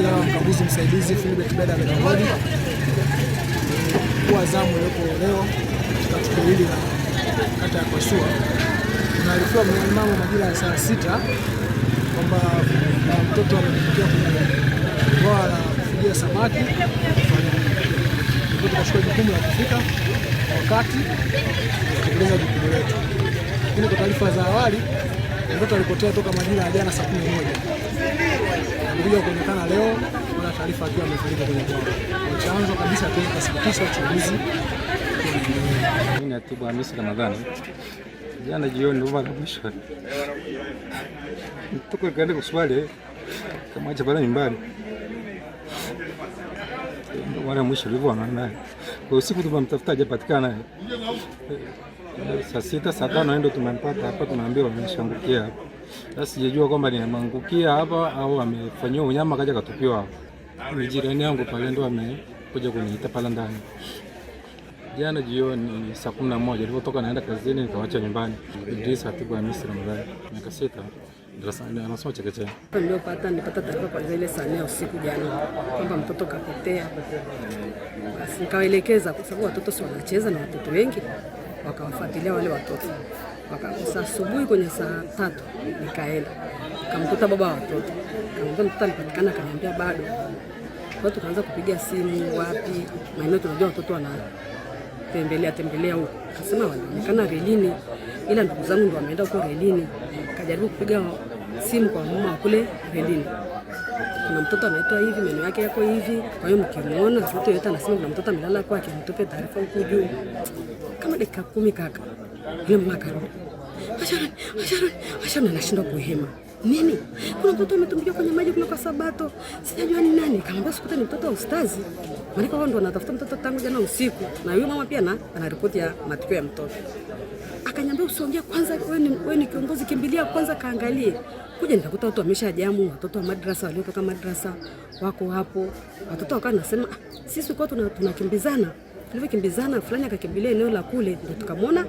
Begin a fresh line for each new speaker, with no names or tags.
Lakini kama mkaguzi msaidizi Philbert Beda Benavodi kwa zamu yuko leo katika tukio hili la kata ya Kwasua. Tunaarifiwa mnamo majira ya saa 6 kwamba mtoto ametokea kwenye bwawa la kufugia samaki. Tukachukua jukumu la kufika wakati kutekeleza jukumu letu. Lakini kwa taarifa za awali mtoto alipotea toka majira ya jana saa 11. Alikuja kuonekana leo kwa taarifa akiwa amefariki kwenye bwawa. Kwa chanzo kabisa tulikasitisha uchunguzi.
Mimi ni Atibu Hamisi Ramadhani. Jana jioni ndio mara mwisho. Mtoto kaenda kuswali kama acha pale nyumbani. Ndio mara mwisho nilivyoona naye. Kwa usiku tumemtafuta hajapatikana. Saa 6 saa 5 ndio tumempata hapa, tunaambiwa ameshangukia hapa. Sasa sijajua kwamba ni ameangukia hapa au amefanywa unyama kaja katupiwa hapa. Ni jirani yangu pale ndo amekuja kuniita pale ndani. Jana jioni saa 11 nilipotoka naenda kazini nikaacha nyumbani. Idrisa Atibu Hamisi Ramadhani, miaka 6, darasani anasoma chekechea.
Nilipata taarifa kwa ile saa 4 usiku jana kwamba mtoto kapotea. Basi nikawaelekeza kwa sababu watoto si wanacheza na watoto wengi, wakawafuatilia wale watoto. Wakakosa asubuhi kwenye saa 3 nikaenda. Nikamkuta baba wa watoto. Nikamwambia mtoto alipatikana, akaniambia bado. Kwa hiyo tukaanza kupiga simu wapi, maana tunajua watoto wana tembelea huko. Akasema wanaonekana relini, ila ndugu zangu ndio wameenda huko relini. Kajaribu kupiga simu kwa mama kule relini. Kuna mtoto anaitwa hivi, meno yake yako hivi. Kwa hiyo mkimuona mtoto yote anasema kuna mtoto amelala kwake, mtupe taarifa huko juu. Kama dakika 10 kaka. Yule mama akarudi. Ashana anashindwa kuhema. Nini? Kuna mtoto ametumbukia kwenye maji kuna kwa Sabato. Sijajua ni nani. Kaambia sikuta ni mtoto wa ustazi. Maana wao ndio wanatafuta mtoto tangu jana usiku. Na yule mama pia ana ripoti ya matukio ya mtoto. Akaniambia usiongee kwanza, wewe ni kiongozi, kimbilia kwanza kaangalie. Kuja nikakuta watu wameshajamu, watoto wa madrasa waliotoka madrasa wako hapo. Watoto wakawa nasema sisi kwa tunakimbizana. Tulivyokimbizana fulani akakimbilia eneo la kule ndio tukamwona